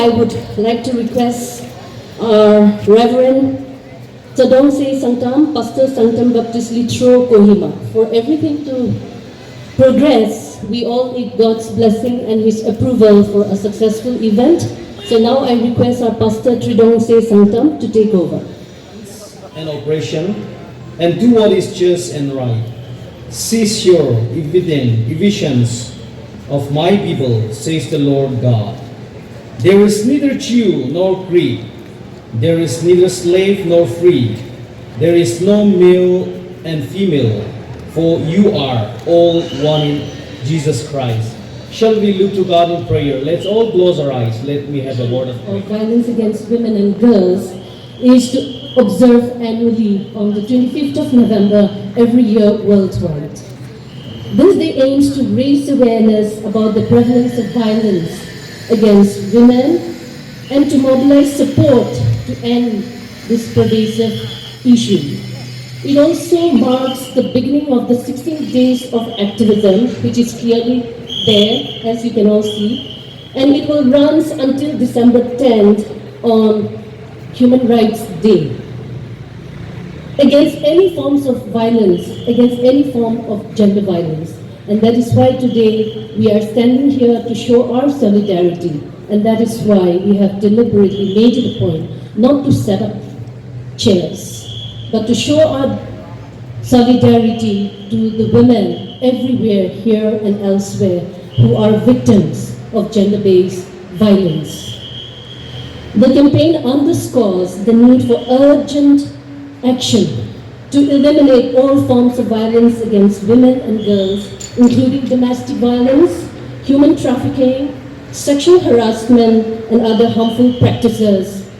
I would like to request our Reverend Tadongse Sanctam, Pastor Sanctam Baptist Litro Kohima. For everything to progress, we all need God's blessing and His approval for a successful event. So now I request our Pastor Tridongse Sanctam to take over. An operation and do what is just and right. Cease your evasions of my people, says the Lord God. There is neither Jew nor Greek. There is neither slave nor free. There is no male and female, for you are all one in Jesus Christ. Shall we look to God in prayer? Let's all close our eyes. Let me have a word of prayer. Violence against women and girls is to observe annually on the 25th of November every year worldwide. This day aims to raise awareness about the prevalence of violence against women and to mobilize support to end this pervasive issue. It also marks the beginning of the 16 Days of Activism, which is clearly there, as you can all see, and it will run until December 10th on Human Rights Day. Against any forms of violence, against any form of gender violence. And that is why today we are standing here to show our solidarity. And that is why we have deliberately made it a point not to set up chairs, but to show our solidarity to the women everywhere, here and elsewhere, who are victims of gender-based violence. The campaign underscores the need for urgent action to eliminate all forms of violence against women and girls, including domestic violence, human trafficking, sexual harassment, and other harmful practices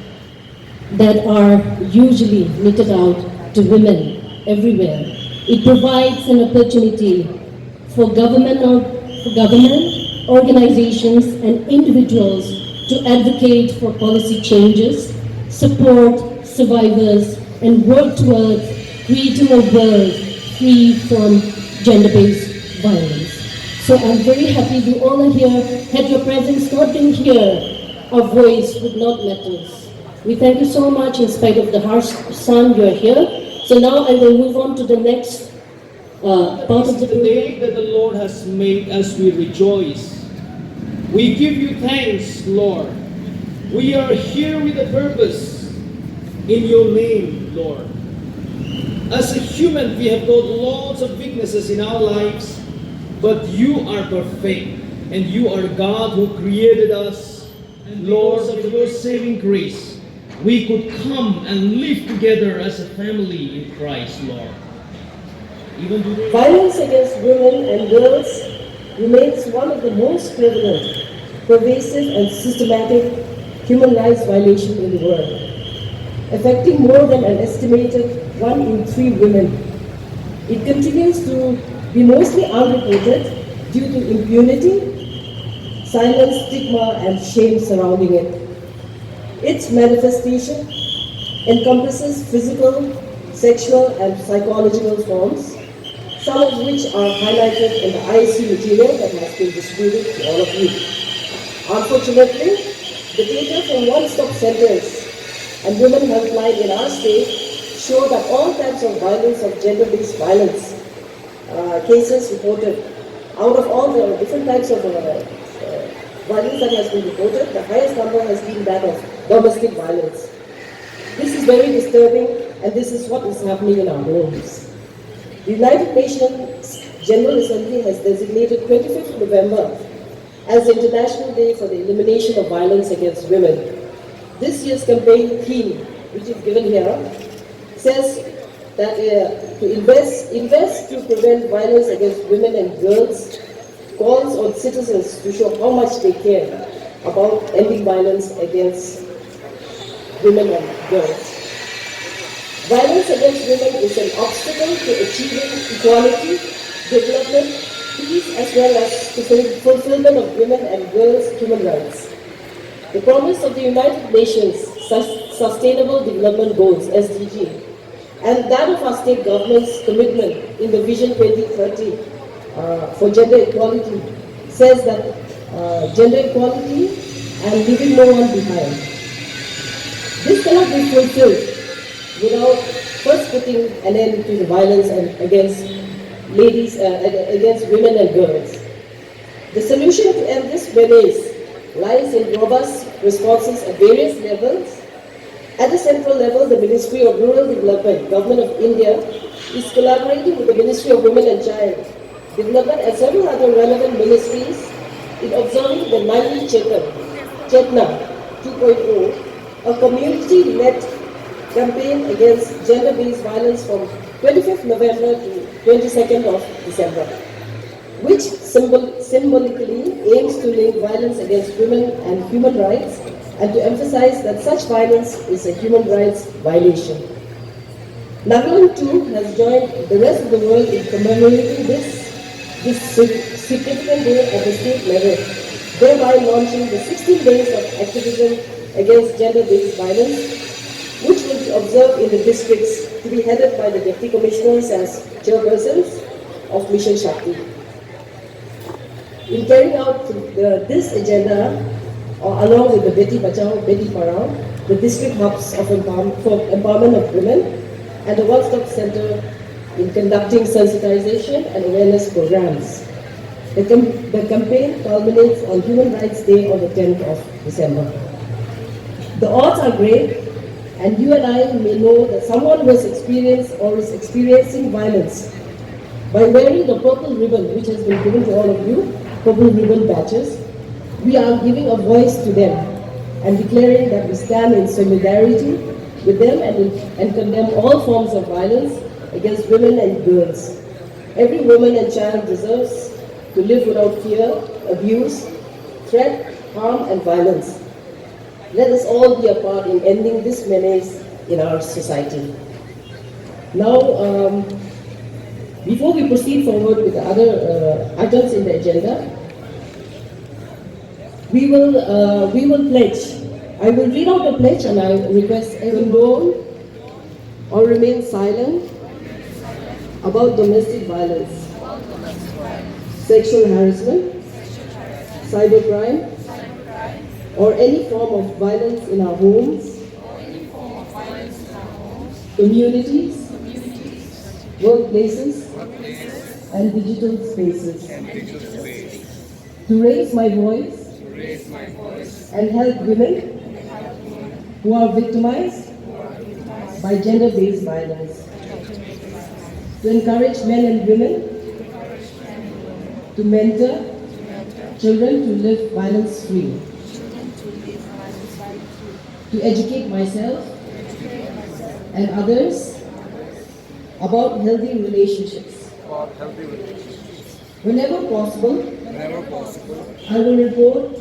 that are usually meted out to women everywhere. It provides an opportunity for government, organizations, and individuals to advocate for policy changes, support survivors, and work towards creating a world free from gender-based violence. So I'm very happy you all are here. Had your presence not been here, our voice would not matter. We thank you so much in spite of the harsh sun, you're here. So now I will move on to the next part of the day that the Lord has made us we rejoice. We give you thanks, Lord. We are here with a purpose in your name, Lord. As a human, we have got lots of weaknesses in our lives, but you are perfect, and you are God who created us. And Lord, of your saving grace, we could come and live together as a family in Christ, Lord. Even today, violence against women and girls remains one of the most prevalent, pervasive, and systematic human rights violations in the world, affecting more than an estimated 1 in 3 women. It continues to be mostly unreported due to impunity, silence, stigma, and shame surrounding it. Its manifestation encompasses physical, sexual, and psychological forms, some of which are highlighted in the ISC material that has been distributed to all of you. Unfortunately, the data from one-stop centers and women helpline in our state show that all types of violence, of gender-based violence cases reported, out of all the different types of violence that has been reported, the highest number has been that of domestic violence. This is very disturbing, and this is what is happening in our homes. The United Nations General Assembly has designated 25th November as the International Day for the Elimination of Violence against Women. This year's campaign theme, which is given here, says that to invest to prevent violence against women and girls, calls on citizens to show how much they care about ending violence against women and girls. Violence against women is an obstacle to achieving equality, development, peace, as well as to fulfillment of women and girls' human rights. The promise of the United Nations Sustainable Development Goals, SDG, and that of our state government's commitment in the Vision 2030 for gender equality says that gender equality and leaving no one behind. This cannot be fulfilled without first putting an end to the violence against against women and girls. The solution to end this menace lies in robust responses at various levels. At the central level, the Ministry of Rural Development, Government of India, is collaborating with the Ministry of Women and Child Development and several other relevant ministries in observing the Nai Chetna 2.0, a community-led campaign against gender-based violence from 25th November to 22nd of December, which symbolically aims to link violence against women and human rights and to emphasize that such violence is a human rights violation. Nagaland too has joined the rest of the world in commemorating this significant day at the state level, thereby launching the 16 Days of Activism against gender-based violence, which will be observed in the districts to be headed by the Deputy Commissioners as chairpersons of Mission Shakti. In carrying out this agenda, along with the Beti Bachao, Beti Parao, the district hubs for empowerment of women, and the one-stop center in conducting sensitization and awareness programs. The campaign culminates on Human Rights Day on the 10th of December. The odds are great, and you and I may know that someone who has experienced or is experiencing violence by wearing the purple ribbon, which has been given to all of you, purple ribbon badges. We are giving a voice to them and declaring that we stand in solidarity with them and condemn all forms of violence against women and girls. Every woman and child deserves to live without fear, abuse, threat, harm, and violence. Let us all be a part in ending this menace in our society. Now, before we proceed forward with the other items in the agenda, we will pledge. I will read out the pledge and I request condone or remain silent about domestic violence, sexual harassment, cybercrime, or any form of violence in our homes, communities, workplaces, and digital spaces. To raise my voice and help women who are victimized by gender-based violence. To encourage men and women to mentor children to live violence-free. To educate myself and others about healthy relationships. Whenever possible, I will report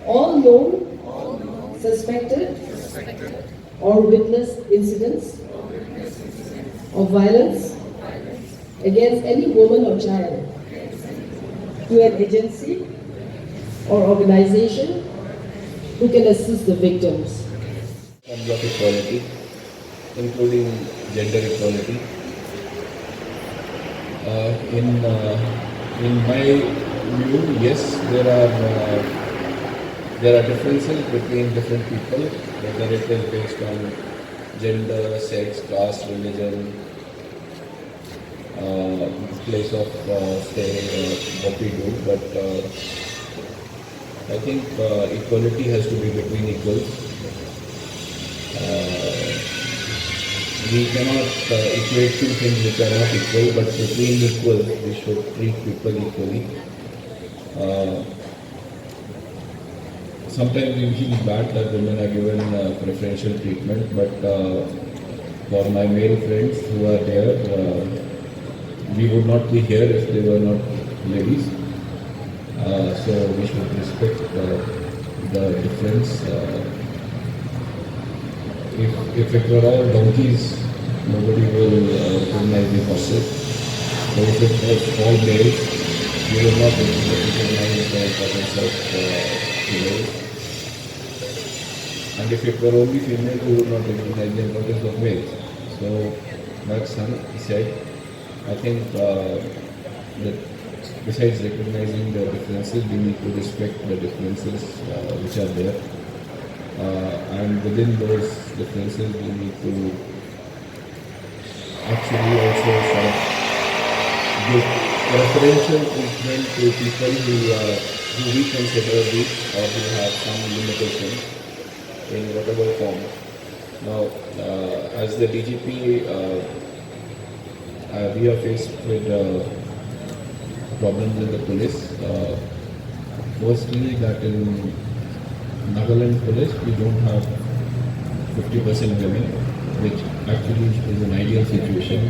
all known, suspected, or witnessed incidents of violence against any woman or child to an agency or organization who can assist the victims. Forms of equality, including gender equality. In my view, yes, there are differences between different people, whether it is based on gender, sex, caste, religion, place of stay, what we do, but I think equality has to be between equals. We cannot equate two things which are not equal, but between equals we should treat people equally. Sometimes we feel bad that women are given preferential treatment, but for my male friends who are there, we would not be here if they were not ladies. So we should respect the difference. If it were all donkeys, nobody will recognize the horses. But if it was all males, we will not recognize the importance of females. And if it were only females, we would not recognize the importance of males. So that's said. I think that besides recognizing the differences, we need to respect the differences which are there. And within those differences, we need to actually also sort of give preferential treatment to people who we consider weak or who have some limitations in whatever form. Now, as the DGP, we are faced with problems with the police. Firstly, that in Nagaland police, we don't have 50% women, which actually is an ideal situation.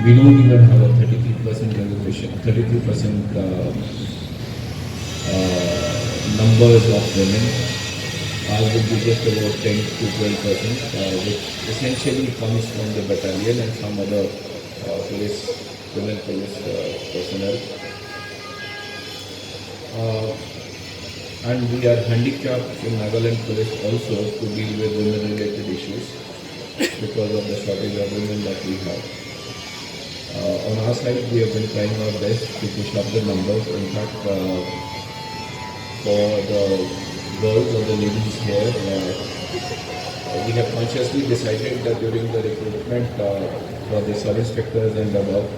We don't even have a 33% reservation, 33% numbers of women. Ours would be just about 10 to 12%, which essentially comes from the battalion and some other women police personnel. And we are handicapped in Nagaland police also to deal with women-related issues because of the shortage of women that we have. On our side, we have been trying our best to push up the numbers. In fact, for the girls or the ladies here, we have consciously decided that during the recruitment for the sub-inspectors and above,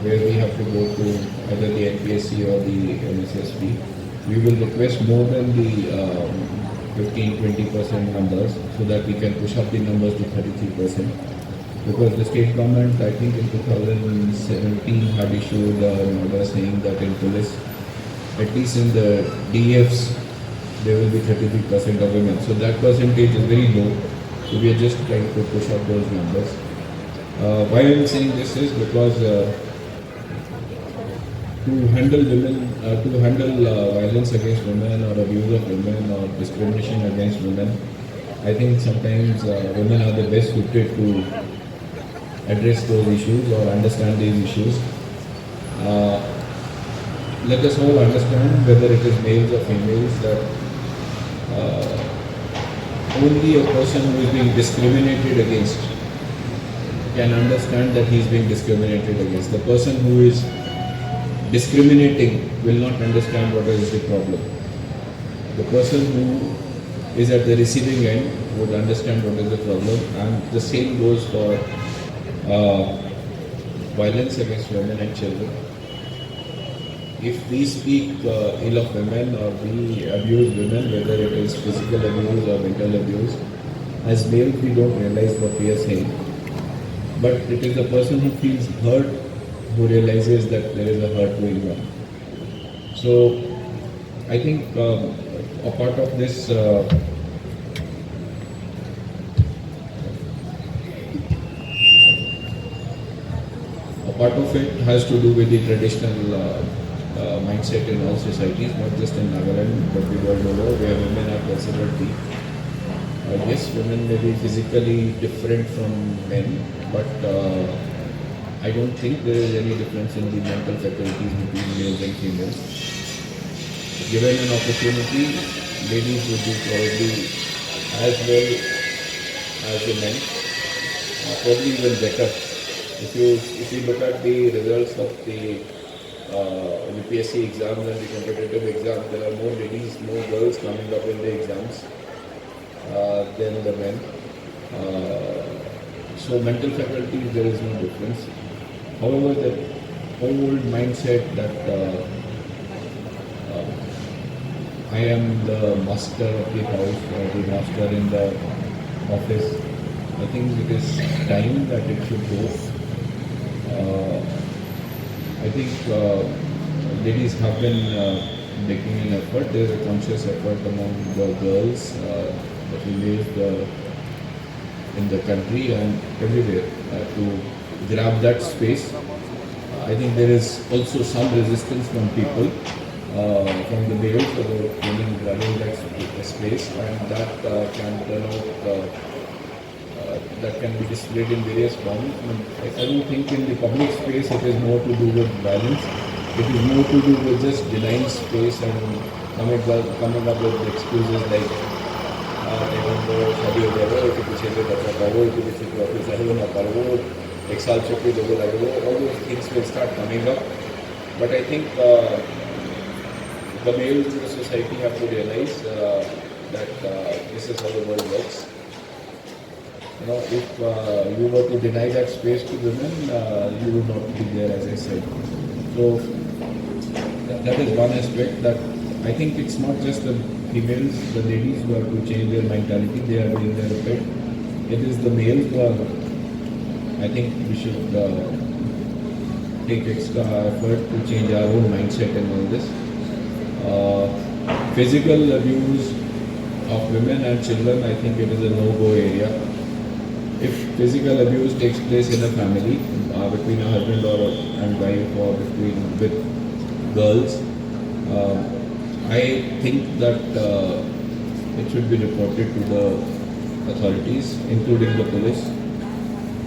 where we have to go to either the NPSC or the MSSP, we will request more than the 15-20% numbers so that we can push up the numbers to 33%. Because the state government, I think in 2017, had issued an order saying that in police, at least in the DFs, there will be 33% of women. So that percentage is very low. So we are just trying to push up those numbers. Why I am saying this is because to handle violence against women or abuse of women or discrimination against women, I think sometimes women are the best suited to address those issues or understand these issues. Let us all understand, whether it is males or females, that only a person who is being discriminated against can understand that he is being discriminated against. The person who is discriminating will not understand what is the problem. The person who is at the receiving end would understand what is the problem, and the same goes for violence against women and children. If we speak ill of women or we abuse women, whether it is physical abuse or mental abuse, as males we don't realize what we are saying. But it is the person who feels hurt who realizes that there is a hurt going on. So I think a part of this part of it has to do with the traditional mindset in all societies, not just in Nagaland, but the world over, where women are considered weak. Yes, women may be physically different from men, but I don't think there is any difference in the mental faculties between males and females. Given an opportunity, ladies would do probably as well as the men, probably even better. If you look at the results of the UPSC exams and the competitive exams, there are more ladies, more girls coming up in the exams than the men. So mental faculties, there is no difference. However, the old mindset that I am the master of the house or the master in the office, I think it is time that it should go. I think ladies have been making an effort. There is a conscious effort among the girls, the females in the country and everywhere to grab that space. I think there is also some resistance from people, from the males, about women grabbing that space, and that can turn out. That can be displayed in various forms. I don't think in the public space it is more to do with violence. It is more to do with just denying space and coming up with excuses like शादी हो जाएगा, उसके पीछे से बच्चा पाओ, उसके पीछे से ऑफिस आएगा ना पाओ, एक साल छुट्टी दोगे लगेगा, all those things will start coming up, But I think the males in the society have to realize that this is how the world works. You know, if you were to deny that space to women, you would not be there, as I said. So that is one aspect that I think it's not just the females, the ladies who have to change their mentality. They are doing their bit. It is the males who are. I think we should take extra effort to change our own mindset and all this. Physical abuse of women and children, I think it is a no-go area. If physical abuse takes place in a family between a husband and wife or with girls, I think that it should be reported to the authorities, including the police.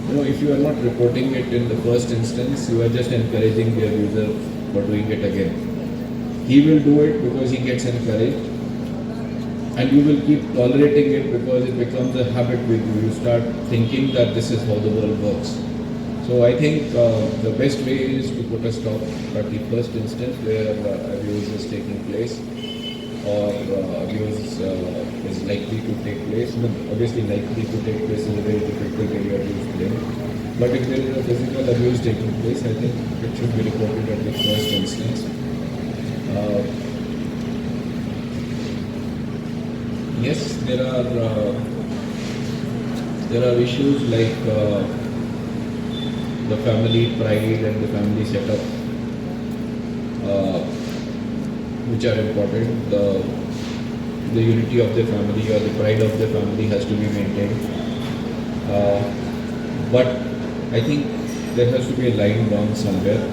You know, if you are not reporting it in the first instance, you are just encouraging the abuser for doing it again. He will do it because he gets encouraged, and you will keep tolerating it because it becomes a habit with you. You start thinking that this is how the world works. So I think the best way is to put a stop at the first instance where abuse is taking place or abuse is likely to take place. No, obviously likely to take place is a very difficult area to explain. But if there is a physical abuse taking place, I think it should be reported at the first instance. Yes, there are issues like the family pride and the family setup, which are important. The unity of the family or the pride of the family has to be maintained. But I think there has to be a line drawn somewhere.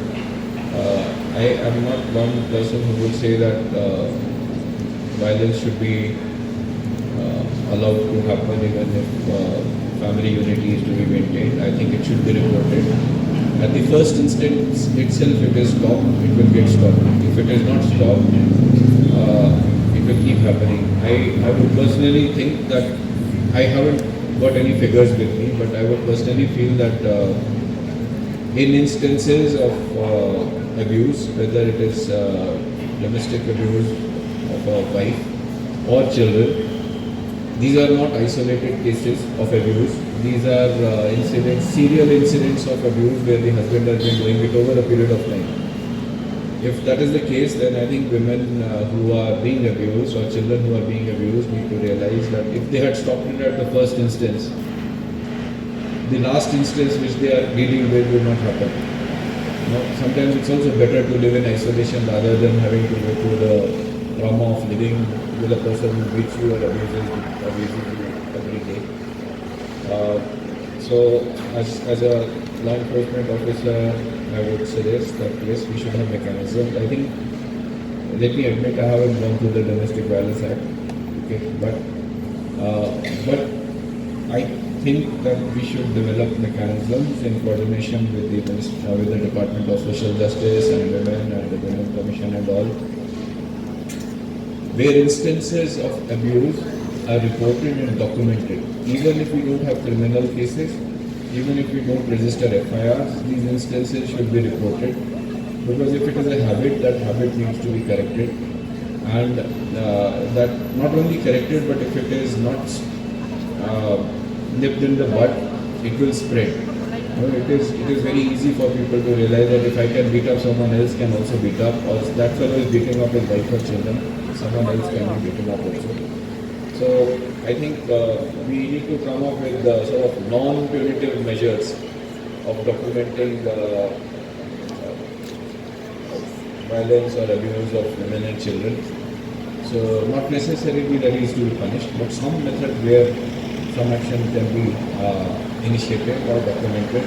I am not one person who would say that violence should be allowed to happen even if family unity is to be maintained. I think it should be reported. At the first instance itself, it is stopped, it will get stopped. If it is not stopped, it will keep happening. I would personally think that, I haven't got any figures with me, but I would personally feel that in instances of abuse, whether it is domestic abuse of a wife or children, these are not isolated cases of abuse. These are incidents, serial incidents of abuse where the husband has been doing it over a period of time. If that is the case, then I think women who are being abused or children who are being abused need to realize that if they had stopped it at the first instance, the last instance which they are dealing with will not happen. You know, sometimes it's also better to live in isolation rather than having to go through the trauma of living with a person which you are abusing you every day. So as a law enforcement officer, I would suggest that yes, we should have mechanisms. I think, let me admit, I haven't gone through the Domestic Violence Act, okay, but I think that we should develop mechanisms in coordination with the Department of Social Justice and Women and the Women Commission and all, where instances of abuse are reported and documented. Even if we don't have criminal cases, even if we don't register FIRs, these instances should be reported, because if it is a habit, that habit needs to be corrected, and that not only corrected, but if it is not nipped in the bud, it will spread. You know, it is very easy for people to realize that if I can beat up, someone else can also beat up, or that fellow is beating up his wife or children, someone else can be beaten up also. So I think we need to come up with sort of non-punitive measures of documenting violence or abuse of women and children. So not necessarily that he is to be punished, but some method where some action can be initiated or documented.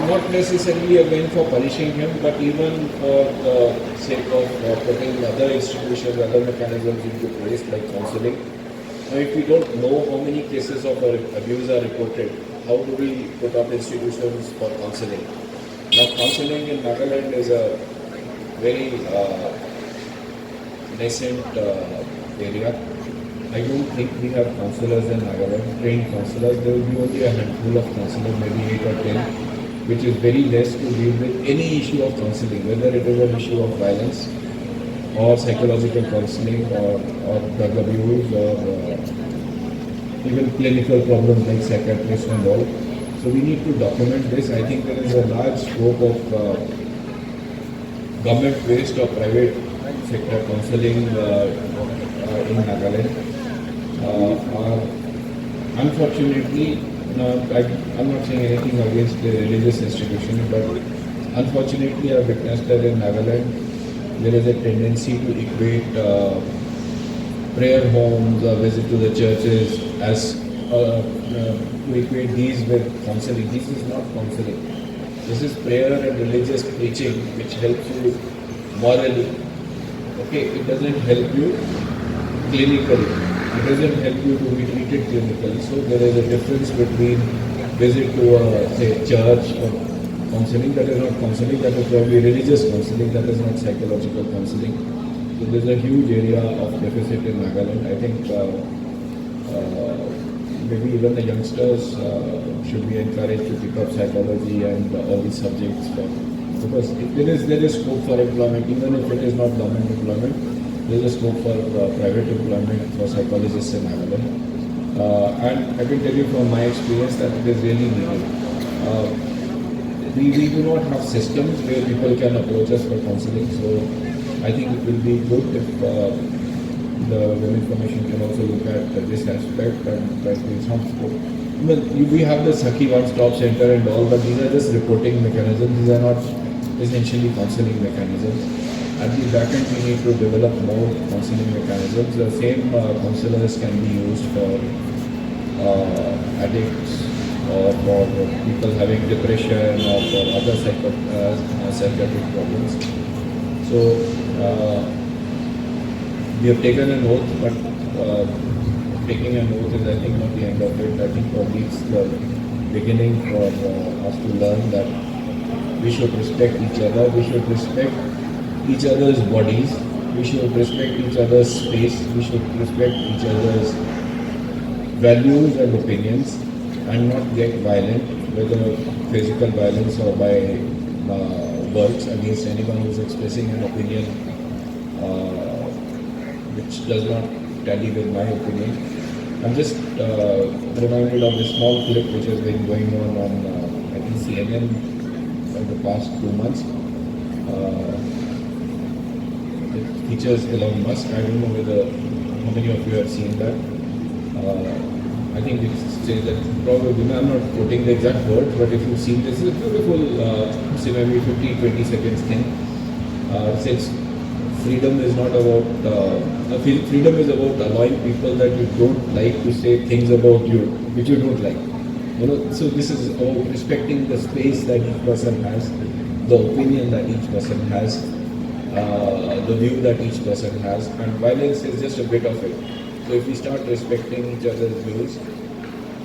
Not necessarily again for punishing him, but even for the sake of putting other institutions, other mechanisms into place like counseling. Now, if we don't know how many cases of abuse are reported, how do we put up institutions for counseling? Now, counseling in Nagaland is a very nascent area. I don't think we have counselors in Nagaland, trained counselors. There will be only a handful of counselors, maybe 8 or 10. which is very less to deal with any issue of counseling, whether it is an issue of violence or psychological counseling or drug abuse or even clinical problems like psychiatrists and all. So we need to document this. I think there is a large scope of government-based or private sector counseling in Nagaland. Unfortunately, I'm not saying anything against the religious institution, but unfortunately I've witnessed that in Nagaland there is a tendency to equate prayer homes or visit to the churches as to equate these with counseling. This is not counseling. This is prayer and religious preaching which helps you morally. Okay, it doesn't help you clinically. It doesn't help you to be treated clinically. So there is a difference between visit to a say church or counseling. That is not counseling. That is probably religious counseling. That is not psychological counseling. So there is a huge area of deficit in Nagaland. I think maybe even the youngsters should be encouraged to pick up psychology and all these subjects because there is scope for employment, even if it is not government employment. There is a scope for private employment for psychologists in Nagaland. And I can tell you from my experience that it is really needed. We do not have systems where people can approach us for counseling, so I think it will be good if the Women's Commission can also look at this aspect and try to do some scope. We have the Sakhi one-stop center and all, but these are just reporting mechanisms. These are not essentially counseling mechanisms. At the back end, we need to develop more counseling mechanisms. The same counselors can be used for addicts or for people having depression or for other psychiatric problems. So we have taken an oath, but taking an oath is, I think, not the end of it. I think probably it's the beginning for us to learn that we should respect each other. We should respect each other's bodies. We should respect each other's space. We should respect each other's values and opinions and not get violent, whether physical violence or by words against anyone who is expressing an opinion which does not tally with my opinion. I'm just reminded of this small clip which has been going on I think CNN for the past 2 months. It features Elon Musk. I don't know how many of you have seen that. I think it says that probably, I'm not quoting the exact words, but if you've seen this, it's a beautiful, say maybe 15-20 seconds thing. It says freedom is not about, freedom is about allowing people that you don't like to say things about you, which you don't like. So this is about respecting the space that each person has, the opinion that each person has, the view that each person has, and violence is just a bit of it. So if we start respecting each other's views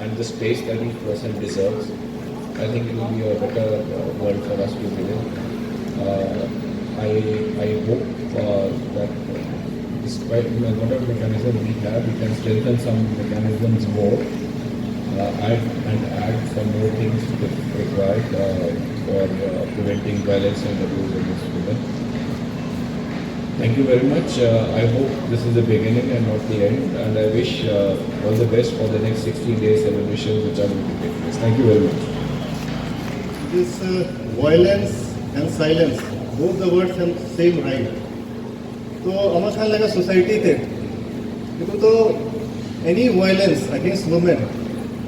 and the space that each person deserves, I think it will be a better world for us to live in. I hope that despite whatever mechanism we have, we can strengthen some mechanisms more, add some more things required for preventing violence and abuse against women. Thank you very much. I hope this is the beginning and not the end, and I wish all the best for the next 16 days celebrations which are going to take place. Thank you very much. This violence and silence, both the words have same right. तो আমার খান লাগা সোসাইটিতে কিন্তু any violence against women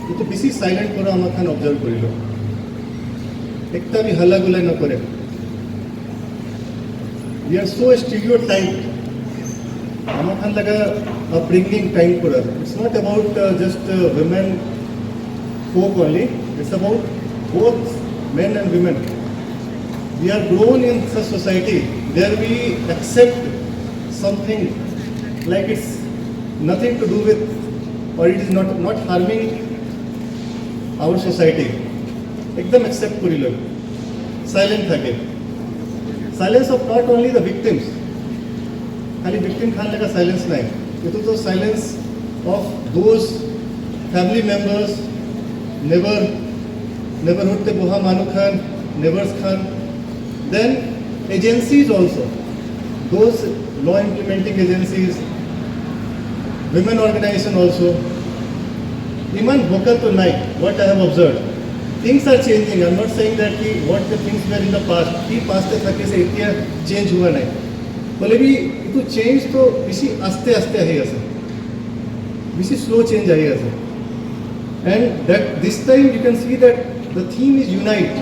কিন্তু বেশি silent করে আমার খান observe করিল একটা আমি হাল্লা গুলা না করে we are so stereotyped আমার খান লাগা upbringing time করার it's not about just women folk only, it's about both men and women. We are grown in such society where we accept something like it's nothing to do with, or it is not harming our society. एकदम accept करी लोग, silent থাকে. Silence of not only the victims, खाली victim Khan लगा silence नहीं, ये तो silence of those family members, neighbor, neighborhood te boha manu khan, neighbors khan. Then agencies also, those law implementing agencies, women organization also. Iman vocal to night, what I have observed. Things are changing. I'm not saying that what the things were in the past. कि past तक से इतना change हुआ नहीं. बोले भी इतो change तो इसी आस्ते आस्ते है ऐसा. इसी slow change है ऐसा. And that this time you can see that the theme is unite.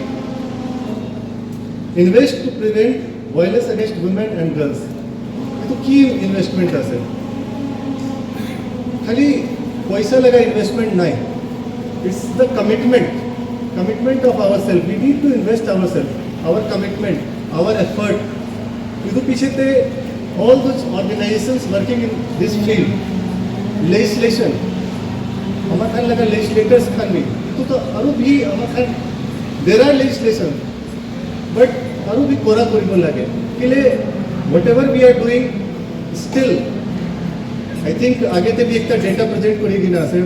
Invest to prevent violence against women and girls. इतो key investment है. खाली पैसा लगा investment नहीं. It's the commitment of ourselves. We need to invest ourselves, our commitment, our effort. इधर पीछे थे all those organizations working in this field, legislation. हमारे खान लगा legislators खान भी. तो अरु भी हमारे Khan there are legislation, but अरु भी कोरा कोरी बोल लगे. कि ले whatever we are doing, still I think आगे ते भी एक ता data present करेगी ना sir.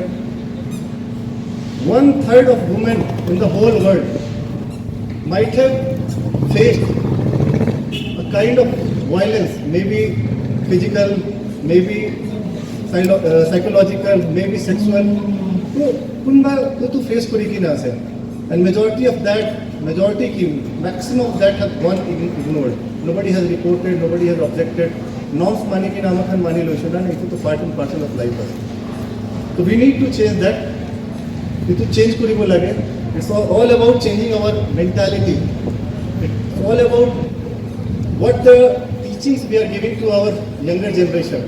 1/3 of women in the whole world might have faced a kind of violence, maybe physical, maybe psychological, maybe sexual. तो face करेगी ना sir. And majority, maximum of that have gone ignored. Nobody has reported, nobody has objected. Norms माने की नाम खान मानी लोशना नहीं तो part and parcel of life है. So we need to change that. To change kuribo lage. It's all about changing our mentality. It's all about what the teachings we are giving to our younger generation.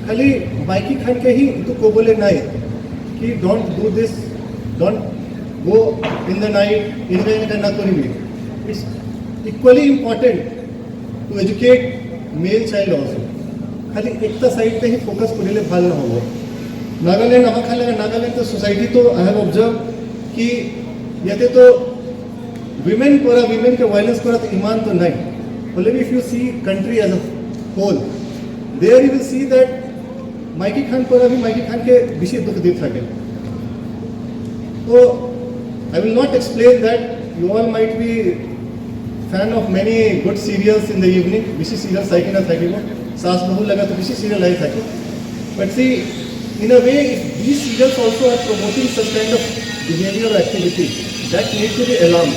खाली Mikey Khan के ही तो को बोले नहीं कि don't do this, don't go in the night, invent करना कोई भी. It's equally important to educate male child also. खाली एक ता साइड पे ही फोकस करेले भाल ना होगा. नागालैंड हमारे ख्याल लगा नागालैंड तो सोसाइटी तो आई हैव ऑब्जर्व कि यते तो women के वायलेंस करा तो ईमान तो नहीं. बोले भी if you see country as a whole, there you will see that Mikey Khan के विषय दुख देख सके. तो I will not explain that. You all might be fan of many good serials in the evening. विषय serial साइकिल ना cycle वो सास बहू लगा तो विषय serial I cycle. But see, in a way, if these serials also are promoting such kind of behavior or activity, that needs to be alarmed.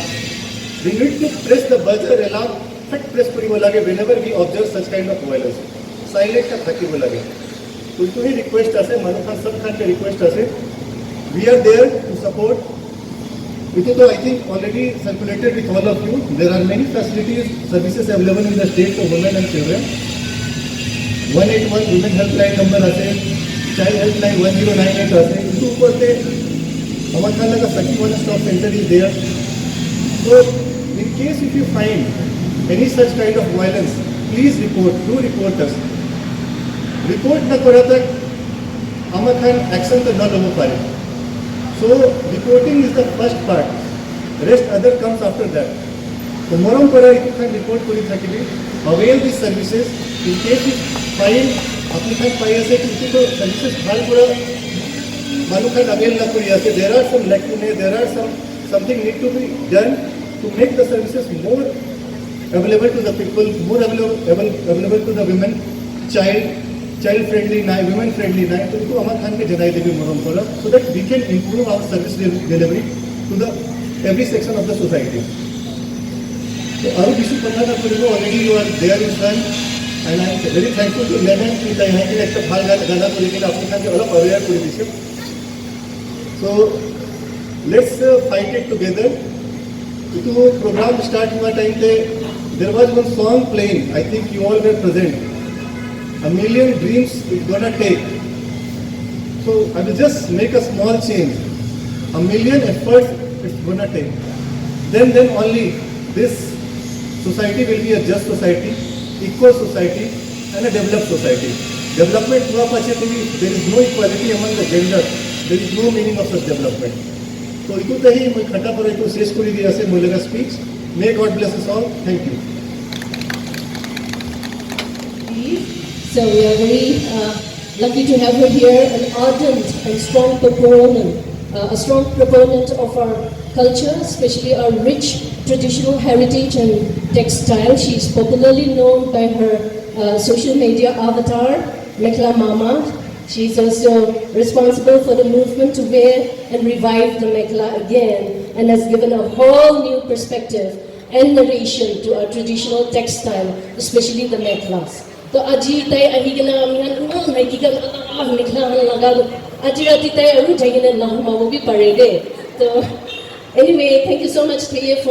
We need to press the buzzer alarm, but press puri bola ke whenever we observe such kind of violence. Silent ka thaki bola ke. तो ही request ase, Manu Khan sab Khan ke request ase. We are there to support. It is I think already circulated with all of you. There are many facilities, services available in the state for women and children. 181 women helpline number ase. Child helpline 1098 ase. इसके ऊपर से हमारे ख्याल लगा सखी one stop centre is there. So in case if you find any such kind of violence, please report. Do report us. Report न करा तक हमारे ख्याल action तो न लोगों पारे. So reporting is the first part. Rest other comes after that. तो मोरम पड़ा इतने ख्याल report करी था कि avail these services in case you find अपनी खान पाई ऐसे कि इसी को सर्विसेज भाल पूरा मालूम खान अवेल ना करी ऐसे. There are some lacunae, there are something need to be done to make the services more available to the people, more available to the women, child friendly ना, women friendly ना. तो इनको हमारे खान के जनाई देवी मोरम पड़ा, so that we can improve our service delivery to the every section of the society. तो आरु विषय पढ़ना था तो already you are there in front. And I am very thankful to Lenin कि यहाँ के एक भाग गाना को लेकर अपने खान के अलग अवेयर पूरी दिशा. So let's fight it together. तो program start हुआ time पे there was one song playing. I think you all were present. A million dreams it's gonna take. So I will just make a small change. A million efforts it's gonna take. Then only this society will be a just society, equal society, and a developed society. Development हुआ पाछे तो there is no equality among the gender. There is no meaning of such development. तो इतो तही मैं खट्टा पर इतो शेष करी दिया से मोलेगा speech. May God bless us all. Thank you. So we are very lucky to have her here, an ardent and strong proponent of our culture, especially our rich traditional heritage and textile. She is popularly known by her social media avatar, Mekla Mama. She is also responsible for the movement to wear and revive the Mekla again, and has given a whole new perspective and narration to our traditional textile, especially the Meklas. So aji tay ahigana mihan nagigan Mekla lagal aji rati tay aru jagina lahma wo bhi parede. So anyway, thank you so much Thea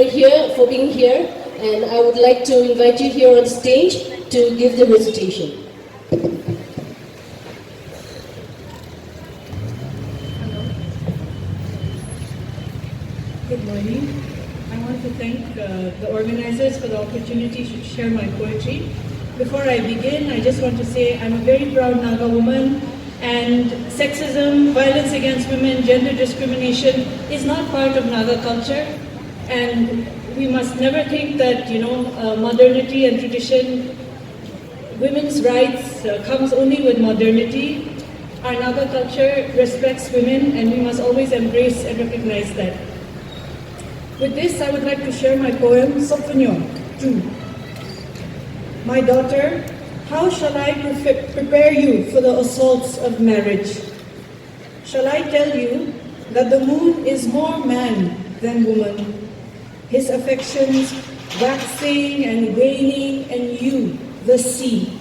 for being here, and I would like to invite you here on stage to give the recitation. Good morning. I want to thank the organizers for the opportunity to share my poetry. Before I begin, I just want to say I'm a very proud Naga woman, and sexism, violence against women, gender discrimination is not part of Naga culture, and we must never think that, modernity and tradition, women's rights comes only with modernity. Our Naga culture respects women, and we must always embrace and recognize that. With this, I would like to share my poem, Sophanyo 2. My daughter, how shall I prepare you for the assaults of marriage? Shall I tell you that the moon is more man than woman, his affections waxing and waning, and you, the sea,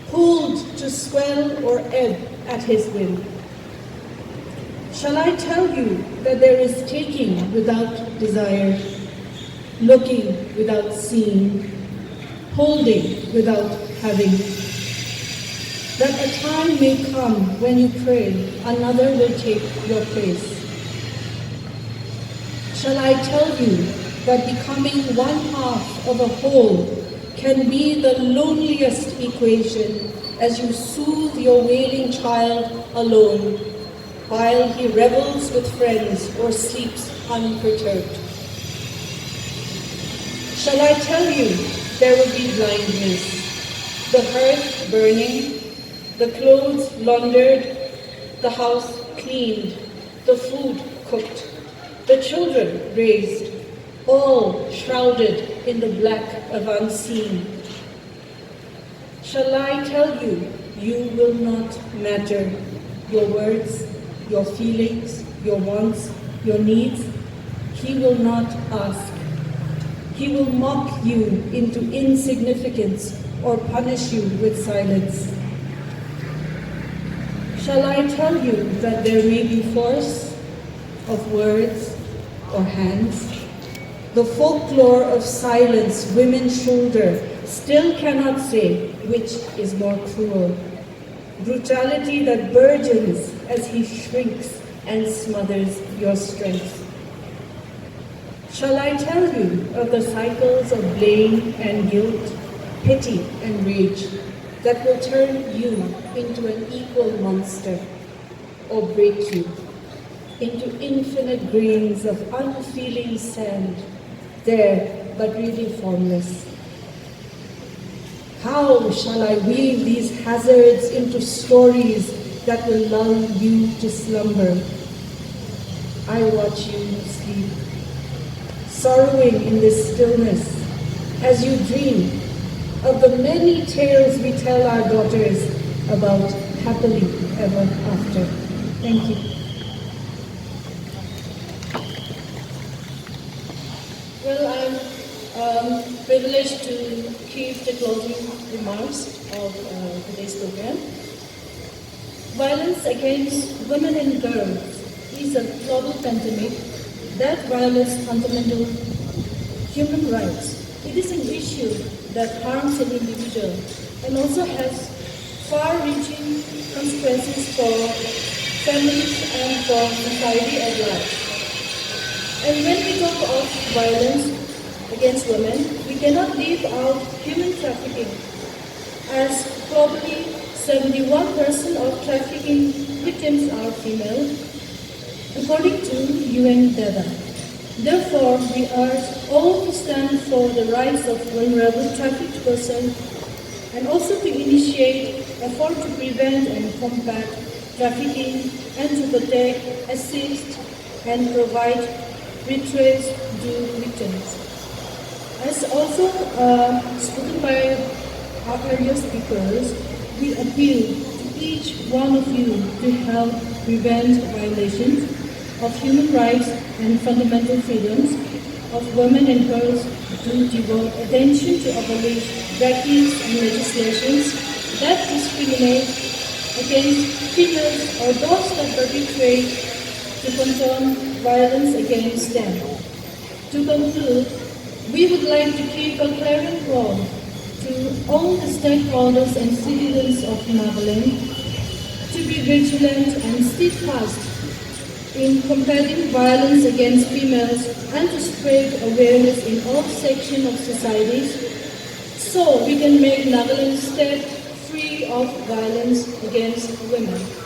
pulled to swell or ebb at his whim? Shall I tell you that there is taking without desire, looking without seeing, holding without having? That a time may come when you pray, another will take your place. Shall I tell you that becoming one half of a whole can be the loneliest equation as you soothe your wailing child alone, while he revels with friends or sleeps unperturbed? Shall I tell you there will be blindness, the hearth burning, the clothes laundered, the house cleaned, the food cooked, the children raised, all shrouded in the black of unseen? Shall I tell you, you will not matter, your words, your feelings, your wants, your needs? He will not ask. He will mock you into insignificance or punish you with silence. Shall I tell you that there may be force of words or hands? The folklore of silence women shoulder still cannot say which is more cruel. Brutality that burgeons as he shrinks and smothers your strength. Shall I tell you of the cycles of blame and guilt, pity and rage that will turn you into an equal monster, or break you into infinite grains of unfeeling sand, there but really formless? How shall I weave these hazards into stories that will lull you to slumber? I watch you sleep, sorrowing in this stillness, as you dream of the many tales we tell our daughters about happily ever after. Thank you. Well, I'm privileged to give the closing remarks of today's program. Violence against women and girls is a global pandemic that violates fundamental human rights. It is an issue that harms an individual and also has far-reaching consequences for families and for society at large. And when we talk of violence against women, we cannot leave out human trafficking, as probably 71% of trafficking victims are female, according to UN data. Therefore, we urge all to stand for the rights of vulnerable trafficked persons and also to initiate efforts to prevent and combat trafficking and to protect, assist, and provide Ritse to victims. As also spoken by our earlier speakers, we appeal to each one of you to help prevent violations of human rights and fundamental freedoms of women and girls, to devote attention to abolish practice and legislations that discriminate against females or those that perpetrate, to condone violence against them. To conclude, we would like to keep a clarion call to all the stakeholders and citizens of Nagaland to be vigilant and steadfast in combating violence against females and to spread awareness in all sections of societies so we can make Nagaland state free of violence against women.